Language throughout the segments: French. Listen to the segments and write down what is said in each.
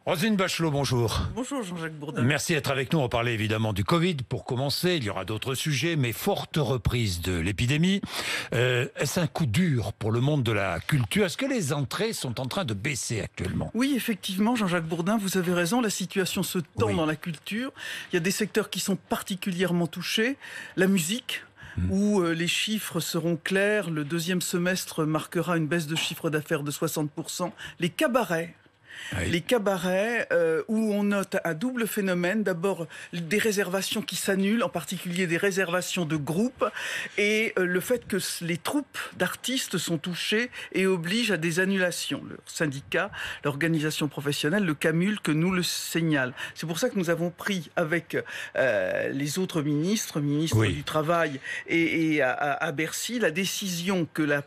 Roselyne Bachelot, bonjour. Bonjour Jean-Jacques Bourdin. Merci d'être avec nous. On parlait évidemment du Covid pour commencer. Il y aura d'autres sujets, mais forte reprise de l'épidémie. Est-ce un coup dur pour le monde de la culture? Est-ce que les entrées sont en train de baisser actuellement? Oui, effectivement, Jean-Jacques Bourdin, vous avez raison. La situation se tend dans la culture. Il y a des secteurs qui sont particulièrement touchés. La musique, où les chiffres seront clairs. Le deuxième semestre marquera une baisse de chiffre d'affaires de 60%. Les cabarets. Oui. Les cabarets où on note un double phénomène. D'abord, des réservations qui s'annulent, en particulier des réservations de groupes, et le fait que les troupes d'artistes sont touchées et obligent à des annulations. Le syndicat, l'organisation professionnelle, le CAMUL, que nous le signale. C'est pour ça que nous avons pris avec les autres ministres du Travail et à Bercy, la décision que la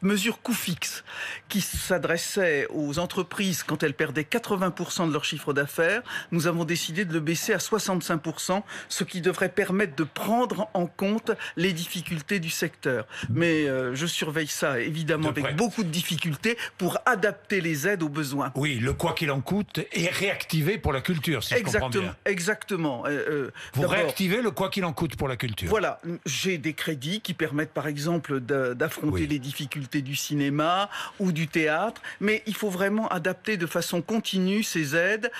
mesure coût fixe qui s'adressait aux entreprises quand elles perdaient 80% de leur chiffre d'affaires, nous avons décidé de le baisser à 65%, ce qui devrait permettre de prendre en compte les difficultés du secteur. Mais je surveille ça évidemment avec beaucoup de difficultés pour adapter les aides aux besoins. Oui, le quoi qu'il en coûte est réactivé pour la culture, si je comprends bien. Exactement. Vous réactivez le quoi qu'il en coûte pour la culture. Voilà, j'ai des crédits qui permettent par exemple d'affronter les difficultés du cinéma ou du théâtre, mais il faut vraiment adapter de façon continue ces aides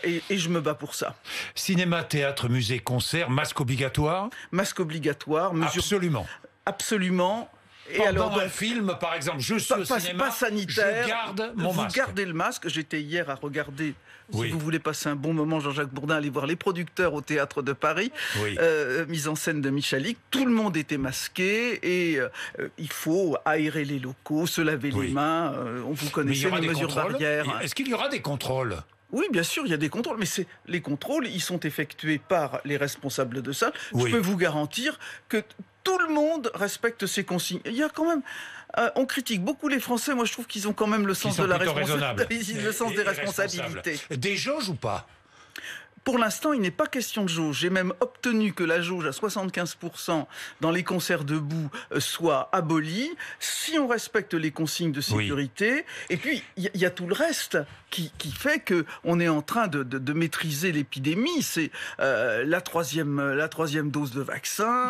et je me bats pour ça. Cinéma, théâtre, musée, concert, masque obligatoire? Masque obligatoire, mesure... Absolument. Absolument. Et pendant un film, par exemple, je suis au cinéma, pas sanitaire, je garde mon masque. Vous gardez le masque. J'étais hier à regarder, si Oui. vous voulez passer un bon moment, Jean-Jacques Bourdin, allez voir Les Producteurs au Théâtre de Paris, Oui. mise en scène de Michalik. Tout le monde était masqué et il faut aérer les locaux, se laver les mains. Vous connaissez les mesures barrières. Est-ce qu'il y aura des contrôles? Oui, bien sûr, il y a des contrôles, mais les contrôles, ils sont effectués par les responsables de salle. Oui. Je peux vous garantir que tout le monde respecte ces consignes. Il y a quand même... on critique beaucoup les Français. Moi, je trouve qu'ils ont quand même le sens de la responsabilité, le sens des responsabilités. Des jauges ou pas? Pour l'instant, il n'est pas question de jauge. J'ai même obtenu que la jauge à 75% dans les concerts debout soit abolie, si on respecte les consignes de sécurité. Oui. Et puis, il y a tout le reste qui fait qu'on est en train de maîtriser l'épidémie. C'est la troisième dose de vaccin,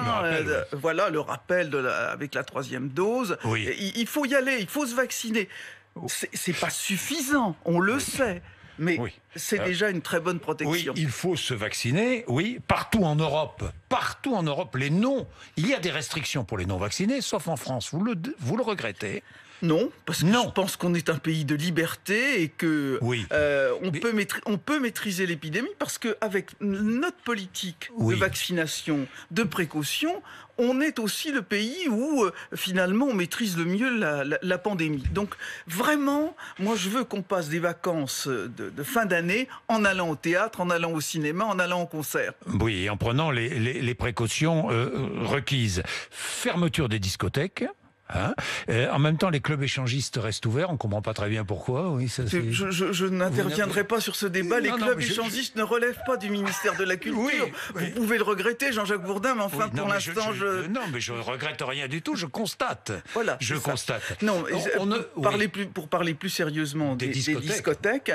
voilà, le rappel avec la troisième dose. Oui. Il faut y aller, il faut se vacciner. C'est pas suffisant, on le sait. Mais c'est déjà une très bonne protection. Oui, il faut se vacciner, oui, partout en Europe, il y a des restrictions pour les non-vaccinés, sauf en France. Vous le regrettez? Non, parce que je pense qu'on est un pays de liberté et que on peut maîtriser l'épidémie parce qu'avec notre politique de vaccination, de précaution, on est aussi le pays où finalement on maîtrise le mieux la pandémie. Donc vraiment, moi je veux qu'on passe des vacances de fin d'année en allant au théâtre, en allant au cinéma, en allant au concert. Oui, en prenant les précautions requises. Fermeture des discothèques. En même temps, les clubs échangistes restent ouverts. On ne comprend pas très bien pourquoi. Oui, ça, je n'interviendrai pas sur ce débat. Les clubs échangistes ne relèvent pas du ministère de la Culture. Vous pouvez le regretter, Jean-Jacques Bourdin, mais enfin, pour l'instant, Non, mais je ne regrette rien du tout. Je constate. Voilà. Je constate. Non, pour parler plus sérieusement des discothèques,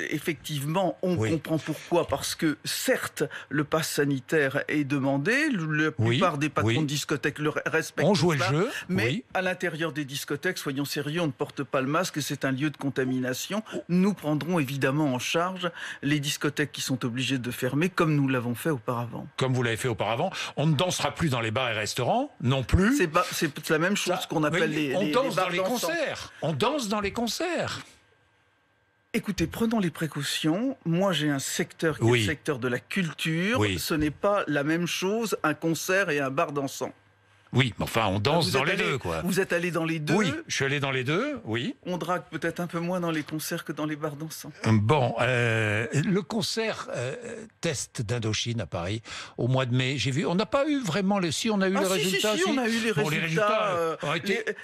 effectivement, on comprend pourquoi. Parce que, certes, le pass sanitaire est demandé. La plupart des patrons de discothèques le respectent. On jouait le jeu. Mais à l'intérieur des discothèques, soyons sérieux, on ne porte pas le masque, c'est un lieu de contamination. Nous prendrons évidemment en charge les discothèques qui sont obligées de fermer, comme nous l'avons fait auparavant. Comme vous l'avez fait auparavant. On ne dansera plus dans les bars et restaurants, non plus. C'est la même chose qu'on appelle les danse bars dans les concerts. On danse dans les concerts. Écoutez, prenons les précautions. Moi, j'ai un secteur qui est le secteur de la culture. Ce n'est pas la même chose, un concert et un bar dansant. Oui, mais enfin, on danse dans les deux, quoi. Vous êtes allé dans les deux? Oui, je suis allé dans les deux, oui. On drague peut-être un peu moins dans les concerts que dans les bars dansants. Bon, le concert test d'Indochine à Paris, au mois de mai, j'ai vu, on n'a pas eu vraiment on a eu les résultats. Si, on a eu les résultats. Bon,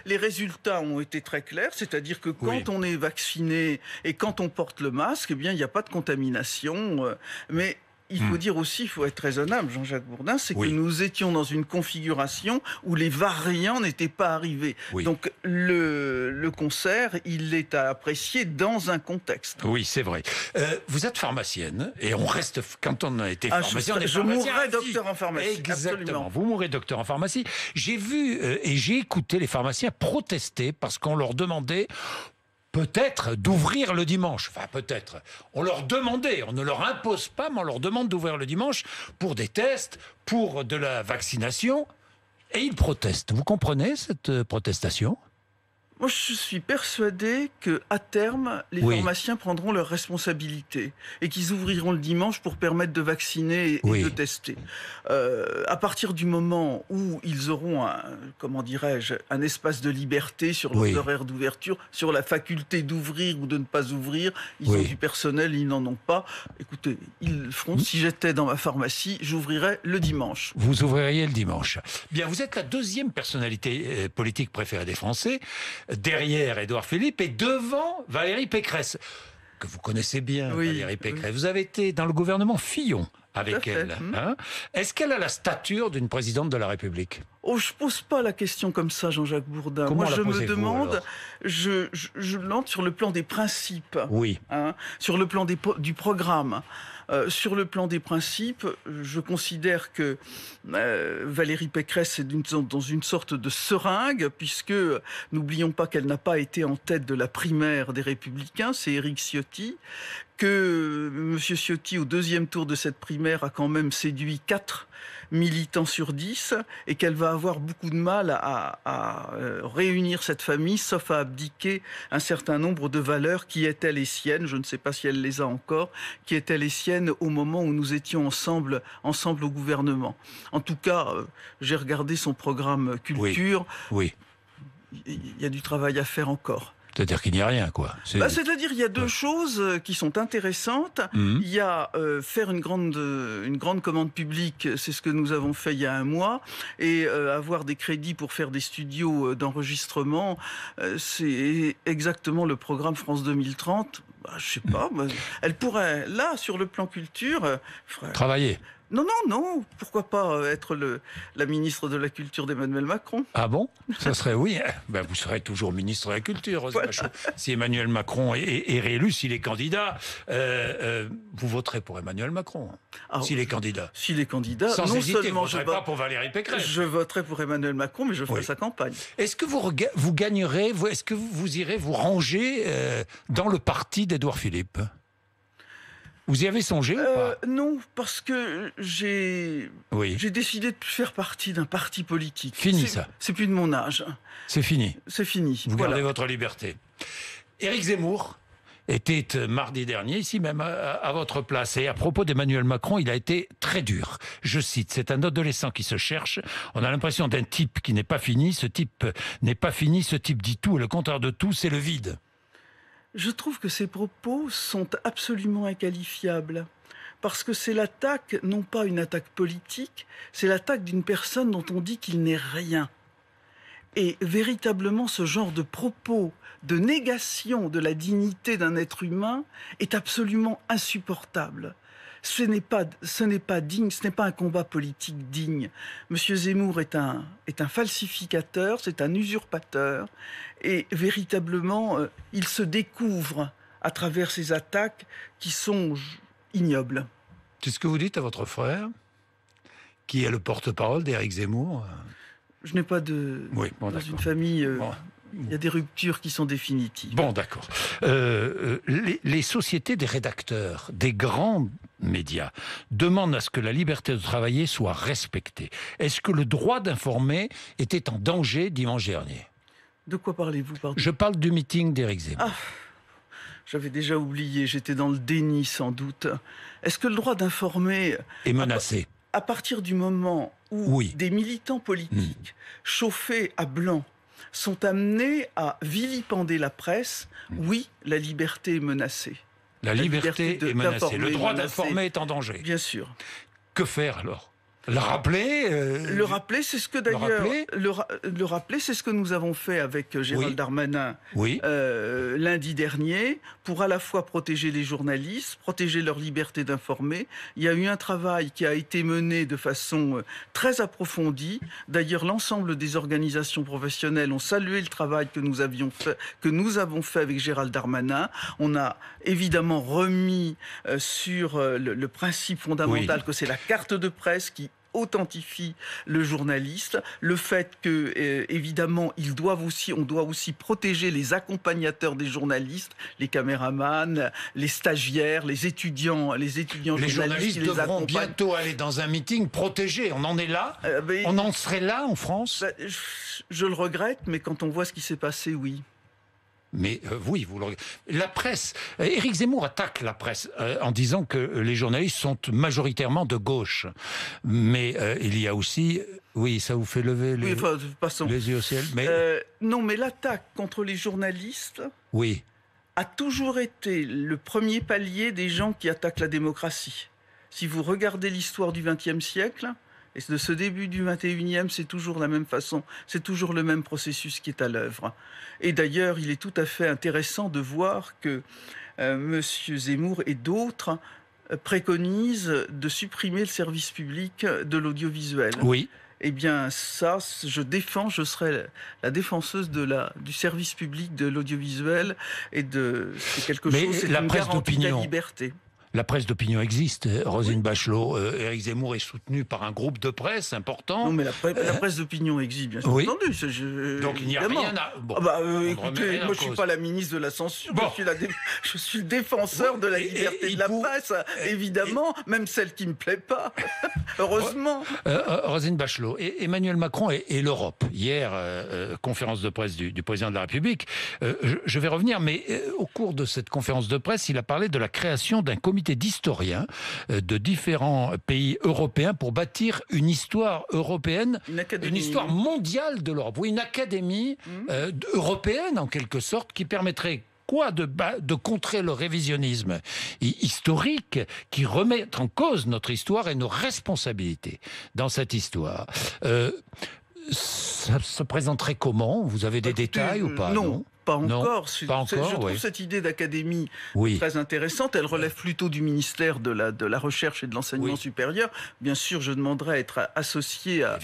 les résultats ont été très clairs, c'est-à-dire que quand on est vacciné et quand on porte le masque, eh bien, il n'y a pas de contamination, mais il faut dire aussi, il faut être raisonnable, Jean-Jacques Bourdin, c'est Oui. que nous étions dans une configuration où les variants n'étaient pas arrivés. Oui. Donc le concert, il est à apprécier dans un contexte. Oui, c'est vrai. Vous êtes pharmacienne, et on reste, quand on a été pharmacien, on est je pharmacien mourrai à vie. docteur en pharmacie. Exactement, Absolument. vous mourrez docteur en pharmacie. J'ai vu et j'ai écouté les pharmaciens protester parce qu'on leur demandait peut-être d'ouvrir le dimanche. Enfin, peut-être. On leur demandait, on ne leur impose pas, mais on leur demande d'ouvrir le dimanche pour des tests, pour de la vaccination. Et ils protestent. Vous comprenez cette protestation ? Moi, je suis persuadé qu'à terme, les Oui. pharmaciens prendront leurs responsabilités et qu'ils ouvriront le dimanche pour permettre de vacciner et Oui. de tester. À partir du moment où ils auront un espace de liberté sur leurs Oui. horaires d'ouverture, sur la faculté d'ouvrir ou de ne pas ouvrir, ils Oui. ont du personnel, ils n'en ont pas. Écoutez, ils le feront. Si j'étais dans ma pharmacie, j'ouvrirais le dimanche. Vous ouvririez le dimanche. Bien, vous êtes la deuxième personnalité politique préférée des Français, derrière Édouard Philippe et devant Valérie Pécresse, que vous connaissez bien, Oui, Valérie Pécresse. Vous avez été dans le gouvernement Fillon avec Tout à fait. elle. Hein ? Est-ce qu'elle a la stature d'une présidente de la République ? Oh, je pose pas la question comme ça, Jean-Jacques Bourdin. Comment Moi, la je me posez-vous, demande, alors je l'entre sur le plan des principes, Oui. sur le plan du programme. Sur le plan des principes, je considère que Valérie Pécresse est dans une sorte de seringue, puisque n'oublions pas qu'elle n'a pas été en tête de la primaire des Républicains, c'est Éric Ciotti, que M. Ciotti, au deuxième tour de cette primaire, a quand même séduit 4 militants sur 10 et qu'elle va avoir beaucoup de mal à réunir cette famille, sauf à abdiquer un certain nombre de valeurs qui étaient les siennes, je ne sais pas si elle les a encore, qui étaient les siennes au moment où nous étions ensemble au gouvernement. En tout cas, j'ai regardé son programme culture, Oui. il y a du travail à faire encore. C'est-à-dire qu'il n'y a rien, quoi. C'est-à-dire, il y a deux choses qui sont intéressantes. Il y a faire une grande commande publique, c'est ce que nous avons fait il y a un mois, et avoir des crédits pour faire des studios d'enregistrement, c'est exactement le programme France 2030. Je sais pas, elle pourrait, là, sur le plan culture... Travailler. Non, pourquoi pas être la ministre de la Culture d'Emmanuel Macron ? Ah bon ? Ça serait oui. Ben, vous serez toujours ministre de la Culture, Rose Bachelot. Si Emmanuel Macron est réélu, s'il est candidat, vous voterez pour Emmanuel Macron. S'il est candidat. S'il est candidat, Sans non hésiter, seulement vous ne voterez pas pour Valérie Pécresse. Je voterai pour Emmanuel Macron, mais je ferai sa campagne. Est-ce que vous gagnerez, est-ce que vous irez vous ranger dans le parti d'Édouard Philippe ? Vous y avez songé ou pas ? Non, parce que j'ai décidé de faire partie d'un parti politique. Fini ça. C'est plus de mon âge. C'est fini. C'est fini. Vous gardez votre liberté. Éric Zemmour était mardi dernier, ici même, à votre place. Et à propos d'Emmanuel Macron, il a été très dur. Je cite, c'est un adolescent qui se cherche. On a l'impression d'un type qui n'est pas fini. Ce type n'est pas fini. Ce type dit tout et le contraire de tout, c'est le vide. Je trouve que ces propos sont absolument inqualifiables. Parce que c'est l'attaque, non pas une attaque politique, c'est l'attaque d'une personne dont on dit qu'il n'est rien. Et véritablement, ce genre de propos, de négation de la dignité d'un être humain est absolument insupportable. Ce n'est pas digne, ce n'est pas un combat politique digne. Monsieur Zemmour est un falsificateur, c'est un usurpateur, et véritablement, il se découvre à travers ces attaques qui sont ignobles. C'est ce que vous dites à votre frère, qui est le porte-parole d'Éric Zemmour ? Je n'ai pas de... dans une famille... Il y a des ruptures qui sont définitives. Bon, d'accord. Les sociétés des rédacteurs, des grands médias, demandent à ce que la liberté de travailler soit respectée. Est-ce que le droit d'informer était en danger dimanche dernier ? De quoi parlez-vous, pardon ? Je parle du meeting d'Éric Zemmour. J'avais déjà oublié, j'étais dans le déni sans doute. Est-ce que le droit d'informer... est menacé ? À partir du moment où des militants politiques chauffés à blanc sont amenés à vilipender la presse, oui, la liberté est menacée. La liberté est menacée. Le droit d'informer est en danger. Bien sûr. Que faire alors ? Le rappeler Le rappeler, c'est ce que d'ailleurs... Le rappeler, c'est ce que nous avons fait avec Gérald Darmanin lundi dernier, pour à la fois protéger les journalistes, protéger leur liberté d'informer. Il y a eu un travail qui a été mené de façon très approfondie. D'ailleurs, l'ensemble des organisations professionnelles ont salué le travail que nous avons fait avec Gérald Darmanin. On a évidemment remis sur le principe fondamental que c'est la carte de presse qui authentifie le journaliste, le fait que évidemment on doit aussi protéger les accompagnateurs des journalistes, les caméramans, les stagiaires, les étudiants les journalistes qui devront bientôt aller dans un meeting protégé. On en est là on en serait là en France je le regrette, mais quand on voit ce qui s'est passé, oui. Mais oui, la presse, Éric Zemmour attaque la presse en disant que les journalistes sont majoritairement de gauche. Mais il y a aussi, oui, ça vous fait lever les yeux au ciel. Mais non, mais l'attaque contre les journalistes a toujours été le premier palier des gens qui attaquent la démocratie. Si vous regardez l'histoire du XXe siècle, et de ce début du 21e, c'est toujours la même façon, c'est toujours le même processus qui est à l'œuvre. Et d'ailleurs, il est tout à fait intéressant de voir que M. Zemmour et d'autres préconisent de supprimer le service public de l'audiovisuel. Oui. Eh bien, ça, je serai la défenseuse du service public de l'audiovisuel c'est quelque chose, c'est une garantie de la liberté. La presse d'opinion existe, Roselyne Bachelot. Éric Zemmour est soutenu par un groupe de presse important. Non, mais la presse d'opinion existe, bien sûr entendu. Donc il n'y a rien à... Bon, écoutez, moi je ne suis pas la ministre de la censure, je suis le défenseur de la liberté de la presse, évidemment, même celle qui ne me plaît pas, heureusement. Roselyne Bachelot, Emmanuel Macron et l'Europe. Hier, conférence de presse du président de la République. Je vais revenir, mais au cours de cette conférence de presse, il a parlé de la création d'un comité d'historiens de différents pays européens pour bâtir une histoire européenne, une histoire mondiale de l'Europe. Oui, une académie européenne en quelque sorte qui permettrait de contrer le révisionnisme historique qui remet en cause notre histoire et nos responsabilités dans cette histoire. Ça se présenterait comment? Vous avez des détails ou pas? Non. Pas encore. Je trouve cette idée d'académie très intéressante. Elle relève plutôt du ministère de la Recherche et de l'Enseignement supérieur. Bien sûr, je demanderai à être associé à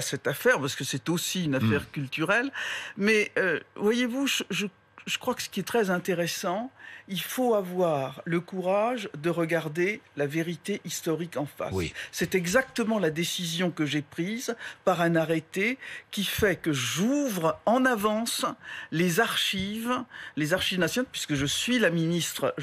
cette affaire, parce que c'est aussi une affaire culturelle. Mais voyez-vous, je crois que ce qui est très intéressant, il faut avoir le courage de regarder la vérité historique en face. C'est exactement la décision que j'ai prise par un arrêté qui fait que j'ouvre en avance les archives nationales, puisque je suis la ministre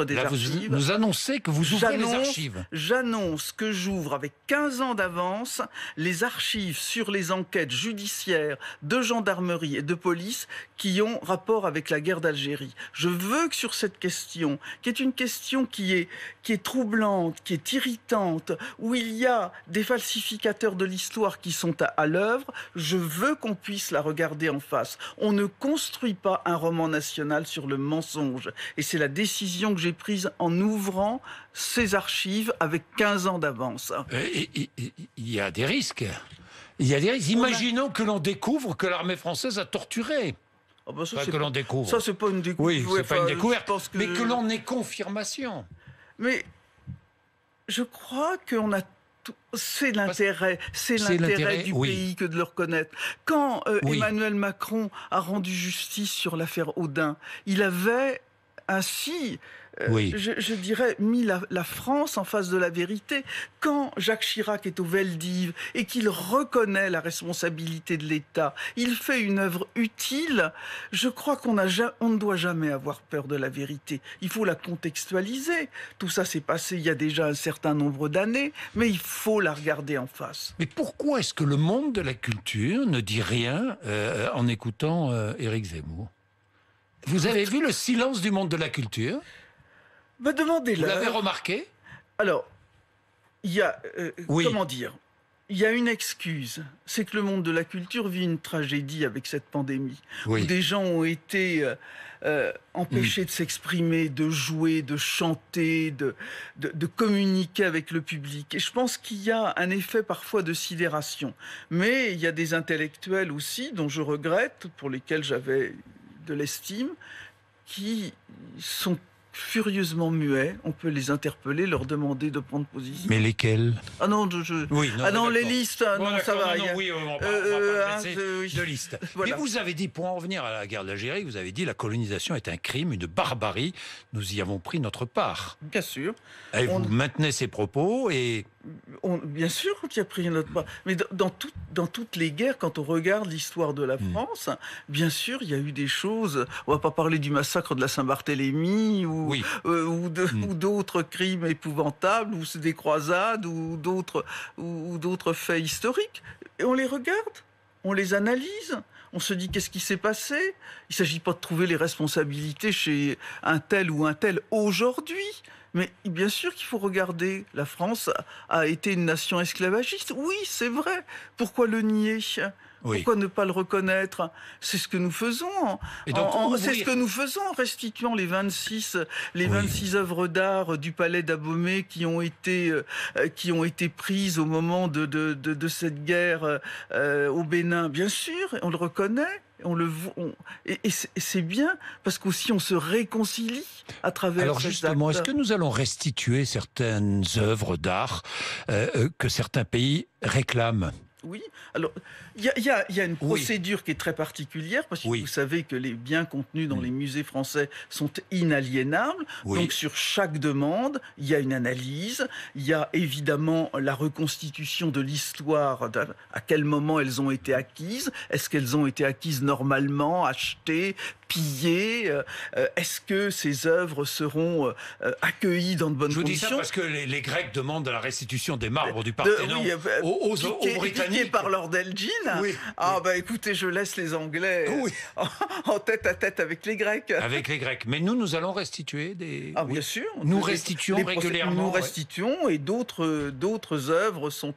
des Archives. Vous nous annoncez que vous ouvrez les archives. J'annonce que j'ouvre avec 15 ans d'avance les archives sur les enquêtes judiciaires de gendarmerie et de police qui ont rapport avec la guerre d'Algérie. Je veux que sur cette question, qui est une question qui est troublante, qui est irritante, où il y a des falsificateurs de l'histoire qui sont à l'œuvre, je veux qu'on puisse la regarder en face. On ne construit pas un roman national sur le mensonge. Et c'est la décision que j'ai prise en ouvrant ces archives avec 15 ans d'avance. Il y a des risques. Imaginons que l'on découvre que l'armée française a torturé. Que l'on découvre. Ça, c'est pas une découverte. Oui, c'est pas une découverte, mais que l'on ait confirmation. Mais je crois qu'on a... C'est l'intérêt du pays que de le reconnaître. Quand Emmanuel Macron a rendu justice sur l'affaire Audin, il avait ainsi... je dirais, mis la France en face de la vérité. Quand Jacques Chirac est au Veldiv et qu'il reconnaît la responsabilité de l'État, il fait une œuvre utile. Je crois qu'on ne doit jamais avoir peur de la vérité. Il faut la contextualiser. Tout ça s'est passé il y a déjà un certain nombre d'années, mais il faut la regarder en face. Mais pourquoi est-ce que le monde de la culture ne dit rien en écoutant Éric Zemmour? Vous avez vu le silence du monde de la culture? Demandez-le. Vous l'avez remarqué? Alors, il y a... comment dire? Il y a une excuse. C'est que le monde de la culture vit une tragédie avec cette pandémie. Où des gens ont été empêchés de s'exprimer, de jouer, de chanter, de communiquer avec le public. Et je pense qu'il y a un effet parfois de sidération. Mais il y a des intellectuels aussi, dont je regrette, pour lesquels j'avais de l'estime, qui sont furieusement muets. On peut les interpeller, leur demander de prendre position. Mais lesquels? Ah non, oui, non, ah non, les d'accord. listes, Bon, non, ça va. non, oui, on va pas passer oui. de liste. Voilà. Mais vous avez dit, pour en revenir à la guerre d'Algérie, vous avez dit la colonisation est un crime, une barbarie. Nous y avons pris notre part. Bien sûr. Et vous maintenez ces propos et... Bien sûr qu'il y a pris notre part. Mais dans toutes les guerres, quand on regarde l'histoire de la France, bien sûr, il y a eu des choses... On va pas parler du massacre de la Saint-Barthélemy ou d'autres crimes épouvantables, ou des croisades, ou d'autres faits historiques. Et on les regarde, on les analyse. On se dit qu'est-ce qui s'est passé. Il ne s'agit pas de trouver les responsabilités chez un tel ou un tel aujourd'hui. Mais bien sûr qu'il faut regarder. La France a été une nation esclavagiste. Oui, c'est vrai. Pourquoi le nier ? Pourquoi ne pas le reconnaître ? C'est ce que nous faisons. C'est ce que nous faisons en restituant les 26 œuvres d'art du palais d'Abomey qui ont été prises au moment de cette guerre au Bénin. Bien sûr, on le reconnaît. Et c'est bien parce qu'aussi on se réconcilie à travers. Alors justement, est-ce que nous allons restituer certaines œuvres d'art que certains pays réclament ? Oui, alors il y a une procédure qui est très particulière parce que vous savez que les biens contenus dans les musées français sont inaliénables. Donc sur chaque demande, il y a une analyse, il y a évidemment la reconstitution de l'histoire, à quel moment elles ont été acquises, est-ce qu'elles ont été acquises normalement, achetées, pillées, est-ce que ces œuvres seront accueillies dans de bonnes conditions ? Je vous dis ça parce que les Grecs demandent la restitution des marbres du Parthénon aux Britanniques. Par Lord Elgin. Écoutez, je laisse les Anglais en tête à tête avec les Grecs. Avec les Grecs. Mais nous allons restituer des... bien sûr. Nous restituons régulièrement. Nous restituons et d'autres œuvres sont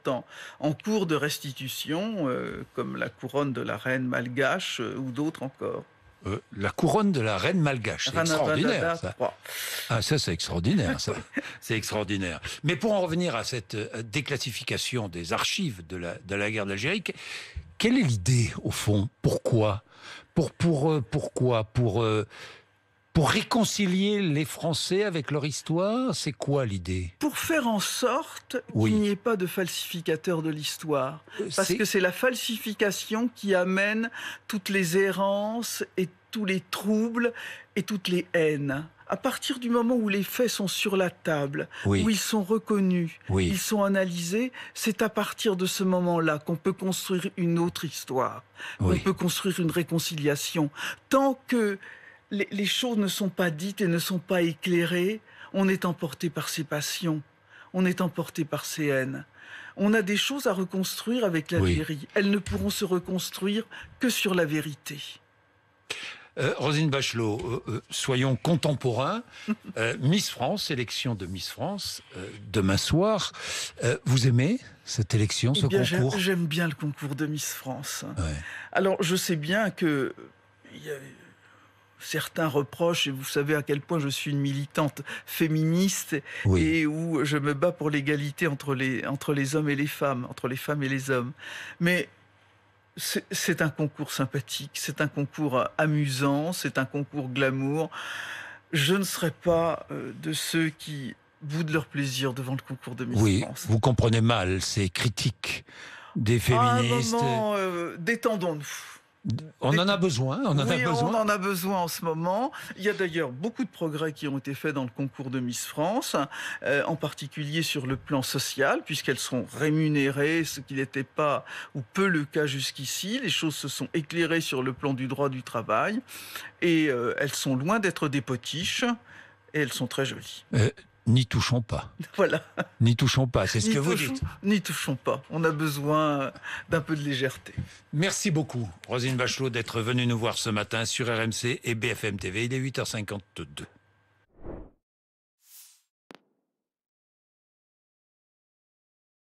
en cours de restitution, comme la couronne de la reine malgache ou d'autres encore. La couronne de la reine malgache, c'est extraordinaire, ça. Ah, ça, c'est extraordinaire, ça. C'est extraordinaire. Mais pour en revenir à cette déclassification des archives de la guerre d'Algérie, quelle est l'idée, au fond ? Pourquoi ? Pourquoi ? Pour réconcilier les Français avec leur histoire, c'est quoi l'idée ? Pour faire en sorte qu'il n'y ait pas de falsificateur de l'histoire. Parce que c'est la falsification qui amène toutes les errances et tous les troubles et toutes les haines. À partir du moment où les faits sont sur la table, où ils sont reconnus, ils sont analysés, c'est à partir de ce moment-là qu'on peut construire une autre histoire, qu'on peut construire une réconciliation. Tant que les choses ne sont pas dites et ne sont pas éclairées, on est emporté par ses passions, on est emporté par ses haines. On a des choses à reconstruire avec l'Algérie. Elles ne pourront se reconstruire que sur la vérité. Roselyne Bachelot, soyons contemporains. Miss France, élection de Miss France, demain soir. Vous aimez cette élection, ce concours ? J'aime bien le concours de Miss France. Alors, je sais bien que... Certains reprochent, et vous savez à quel point je suis une militante féministe et où je me bats pour l'égalité entre les hommes et les femmes, entre les femmes et les hommes. Mais c'est un concours sympathique, c'est un concours amusant, c'est un concours glamour. Je ne serai pas de ceux qui boudent leur plaisir devant le concours de Miss France. Vous comprenez mal ces critiques des féministes. À un moment, détendons-nous. On en a besoin, on en a besoin en ce moment. Il y a d'ailleurs beaucoup de progrès qui ont été faits dans le concours de Miss France, en particulier sur le plan social, puisqu'elles sont rémunérées, ce qui n'était pas ou peu le cas jusqu'ici. Les choses se sont éclairées sur le plan du droit du travail, et elles sont loin d'être des potiches, et elles sont très jolies. N'y touchons pas. Voilà. N'y touchons pas, c'est ce que vous dites. N'y touchons pas. On a besoin d'un peu de légèreté. Merci beaucoup, Roselyne Bachelot, d'être venue nous voir ce matin sur RMC et BFM TV. Il est 8h52.